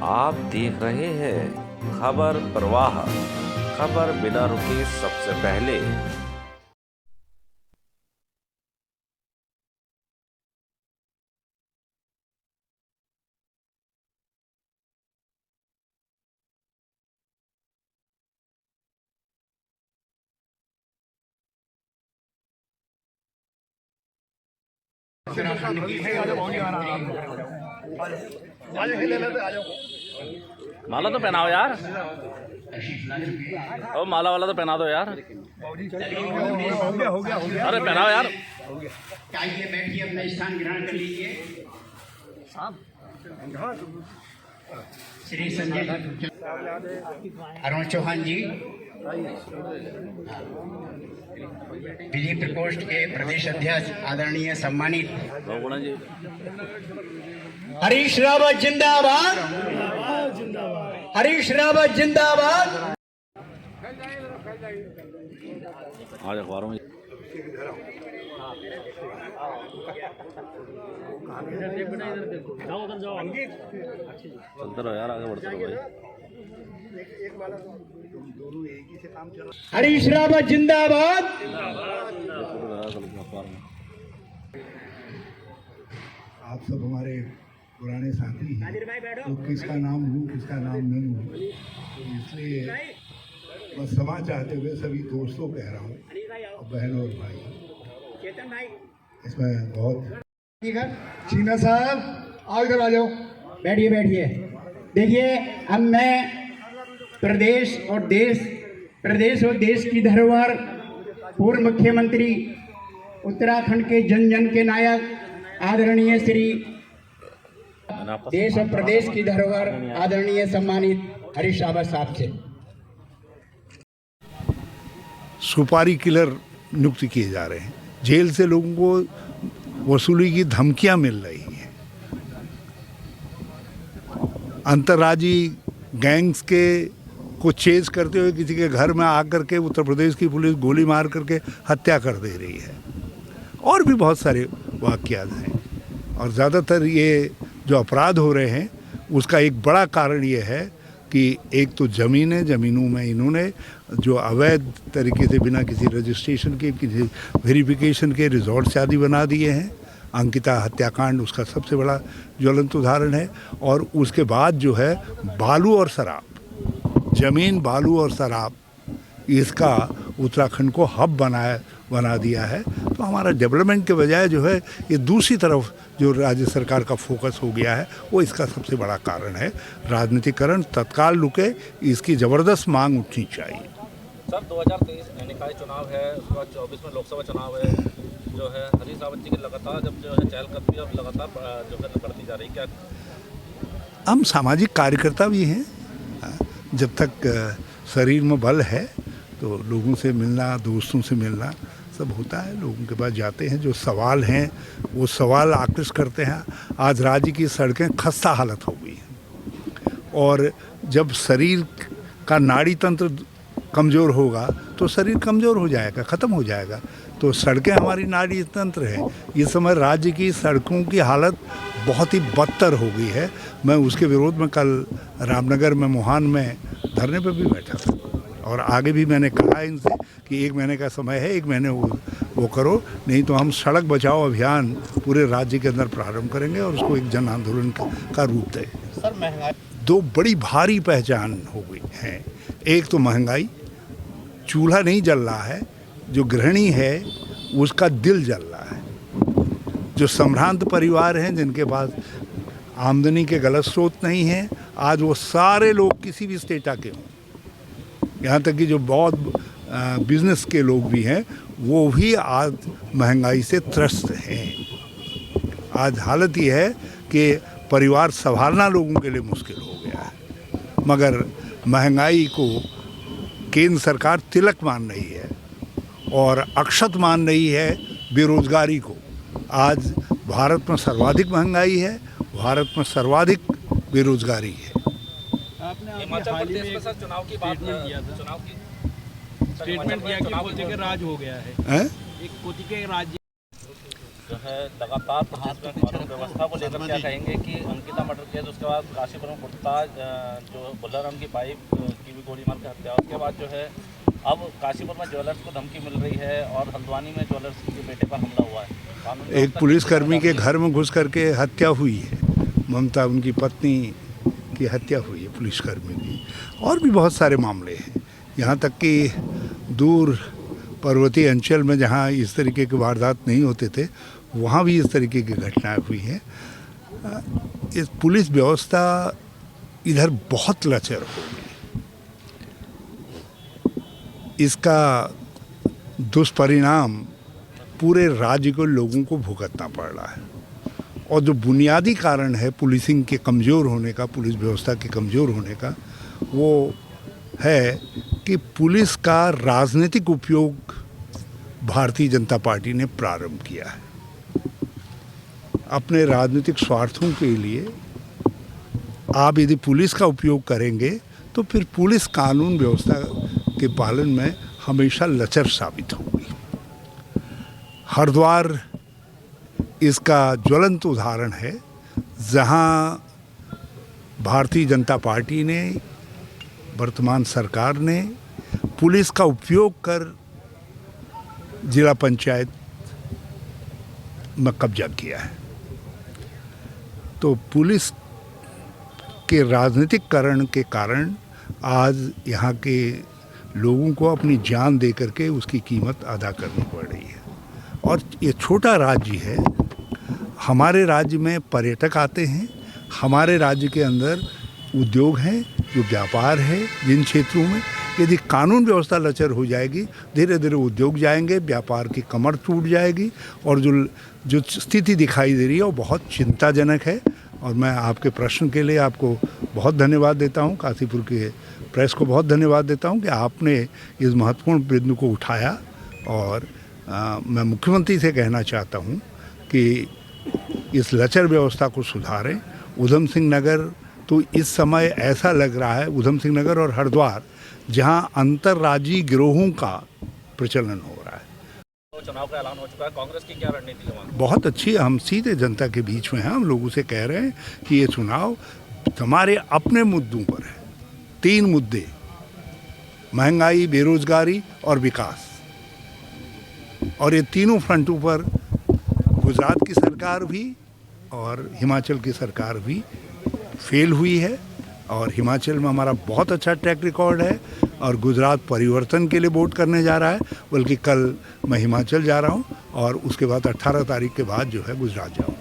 आप देख रहे हैं खबर प्रवाह, खबर बिना रुके सबसे पहले। माला तो पहनाओ यार, ओ माला वाला तो पहना दो यार। अरे पहनाओ यार। आइए बैठिए, अपना स्थान ग्रहण कर लीजिए। श्री संजय अरुण चौहान जी विधि प्रकोष्ठ के प्रदेश अध्यक्ष आदरणीय सम्मानित जी हरीश रावत जिंदाबाद, हरीश रावत जिंदाबाद। आज अखबारों में चलते रहो यार, आगे बढ़ते रहो भाई। हरीश रावत जिंदाबाद। आप सब हमारे पुराने साथी हैं, तो किसका नाम लूँ किसका नाम नहीं लूँ, तो इसलिए बस क्षमा चाहते हुए सभी दोस्तों कह रहा हूँ, बहनों और भाई, इसमें बहुत चीना साहब आओ, इधर आ जाओ, बैठिए बैठिए। देखिए, अब मैं प्रदेश और देश की धरोहर, पूर्व मुख्यमंत्री उत्तराखंड के जन जन के नायक आदरणीय श्री देश और प्रदेश की धरोहर आदरणीय सम्मानित हरीश रावत साहब से सुपारी किलर नियुक्त किए जा रहे हैं। जेल से लोगों को वसूली की धमकियां मिल रही हैं। अंतर्राज्यीय गैंग्स के को चेज करते हुए किसी के घर में आकर के उत्तर प्रदेश की पुलिस गोली मार करके हत्या कर दे रही है, और भी बहुत सारे वाक़यात हैं। और ज़्यादातर ये जो अपराध हो रहे हैं उसका एक बड़ा कारण ये है कि एक तो ज़मीनों में इन्होंने जो अवैध तरीके से बिना किसी रजिस्ट्रेशन के, किसी वेरिफिकेशन के रिजॉर्ट्स आदि बना दिए हैं। अंकिता हत्याकांड उसका सबसे बड़ा ज्वलंत उदाहरण है। और उसके बाद जो है बालू और शराब, ज़मीन, बालू और शराब, इसका उत्तराखंड को हब बना दिया है। तो हमारा डेवलपमेंट के बजाय जो है ये दूसरी तरफ जो राज्य सरकार का फोकस हो गया है, वो इसका सबसे बड़ा कारण है। राजनीतिकरण तत्काल रुके, इसकी ज़बरदस्त मांग उठनी चाहिए। सर 2023 निकाय चुनाव है, उसके बाद 24 में लोकसभा चुनाव है, जो है हरीश रावत जी की लगातार जब जो है चहलकदमी अब लगातार जो है बढ़ती जा रही, क्या हम सामाजिक कार्यकर्ता भी हैं। जब तक शरीर में बल है तो लोगों से मिलना, दोस्तों से मिलना सब होता है। लोगों के पास जाते हैं, जो सवाल हैं वो सवाल आकृष्ट करते हैं। आज राज्य की सड़कें खस्ता हालत हो गई हैं, और जब शरीर का नाड़ी तंत्र कमज़ोर होगा तो शरीर कमज़ोर हो जाएगा, ख़त्म हो जाएगा। तो सड़कें हमारी नाड़ी तंत्र है। इस समय राज्य की सड़कों की हालत बहुत ही बदतर हो गई है। मैं उसके विरोध में कल रामनगर में, मोहान में धरने पर भी बैठा था, और आगे भी मैंने कहा इनसे कि 1 महीने का समय है, 1 महीने वो करो, नहीं तो हम सड़क बचाओ अभियान पूरे राज्य के अंदर प्रारंभ करेंगे और उसको एक जन आंदोलन का रूप दें। सर, महंगाई 2 बड़ी भारी पहचान हो गई हैं। एक तो महंगाई, चूल्हा नहीं जल रहा है, जो गृहिणी है उसका दिल जल रहा है। जो संभ्रांत परिवार हैं जिनके पास आमदनी के गलत स्रोत नहीं हैं, आज वो सारे लोग किसी भी स्टेटा के हों, यहाँ तक कि जो बहुत बिजनेस के लोग भी हैं वो भी आज महंगाई से त्रस्त हैं। आज हालत ये है कि परिवार संभालना लोगों के लिए मुश्किल हो गया है। मगर महंगाई को केंद्र सरकार तिलक मान रही है और अक्षत मान रही है बेरोजगारी को। आज भारत में सर्वाधिक महंगाई है, भारत में सर्वाधिक बेरोजगारी है। हिमाचल प्रदेश में सर चुनाव की बात, चुनाव की स्टेटमेंट दिया कि पोती के राज हो गया है, एक पोती के राज्य जो है लगातार इसमें कानून व्यवस्था को लेकर क्या कहेंगे कि अंकिता मर्डर केस, उसके बाद काशीपुर में मुर्ताज जो बुल्लाराम की पाइप की भी गोली मार के हत्या, उसके बाद जो है अब काशीपुर में ज्वेलर्स को धमकी मिल रही है और हल्द्वानी में ज्वेलर्स के बेटे पर हमला हुआ है। एक पुलिसकर्मी के घर में घुस करके हत्या हुई है, ममता उनकी पत्नी की हत्या हुई है पुलिसकर्मी की। और भी बहुत सारे मामले हैं, यहाँ तक कि दूर पर्वतीय अंचल में जहाँ इस तरीके के वारदात नहीं होते थे वहाँ भी इस तरीके की घटनाएं हुई हैं। इस पुलिस व्यवस्था इधर बहुत लचर हो गई, इसका दुष्परिणाम पूरे राज्य को लोगों को भुगतना पड़ रहा है। और जो बुनियादी कारण है पुलिसिंग के कमज़ोर होने का, पुलिस व्यवस्था के कमज़ोर होने का, वो है कि पुलिस का राजनीतिक उपयोग भारतीय जनता पार्टी ने प्रारंभ किया है। अपने राजनीतिक स्वार्थों के लिए आप यदि पुलिस का उपयोग करेंगे तो फिर पुलिस कानून व्यवस्था के पालन में हमेशा लचर साबित होगी। हरिद्वार इसका ज्वलंत उदाहरण है, जहां भारतीय जनता पार्टी ने, वर्तमान सरकार ने पुलिस का उपयोग कर जिला पंचायत में कब्जा किया है। तो पुलिस के राजनीतिकरण के कारण आज यहाँ के लोगों को अपनी जान दे करके उसकी कीमत अदा करनी पड़ रही है। और ये छोटा राज्य है, हमारे राज्य में पर्यटक आते हैं, हमारे राज्य के अंदर उद्योग हैं, जो व्यापार है, जिन क्षेत्रों में यदि कानून व्यवस्था लचर हो जाएगी, धीरे धीरे उद्योग जाएंगे, व्यापार की कमर टूट जाएगी। और जो स्थिति दिखाई दे रही है वो बहुत चिंताजनक है। और मैं आपके प्रश्न के लिए आपको बहुत धन्यवाद देता हूँ, काशीपुर के प्रेस को बहुत धन्यवाद देता हूँ कि आपने इस महत्वपूर्ण बिंदु को उठाया। और मैं मुख्यमंत्री से कहना चाहता हूँ कि इस लचर व्यवस्था को सुधारें। ऊधम सिंह नगर तो इस समय ऐसा लग रहा है, ऊधम सिंह नगर और हरिद्वार, जहाँ अंतर्राज्यीय गिरोहों का प्रचलन हो रहा है। तो चुनाव का ऐलान हो चुका है, कांग्रेस की क्या रणनीति है वहाँ? बहुत अच्छी है, हम सीधे जनता के बीच में हैं, हम लोगों से कह रहे हैं कि ये चुनाव हमारे अपने मुद्दों पर है। 3 मुद्दे, महंगाई, बेरोजगारी और विकास। और ये तीनों फ्रंटों पर गुजरात की सरकार भी और हिमाचल की सरकार भी फेल हुई है। और हिमाचल में हमारा बहुत अच्छा ट्रैक रिकॉर्ड है और गुजरात परिवर्तन के लिए वोट करने जा रहा है। बल्कि कल मैं हिमाचल जा रहा हूँ और उसके बाद 18 तारीख के बाद जो है गुजरात जाऊँ।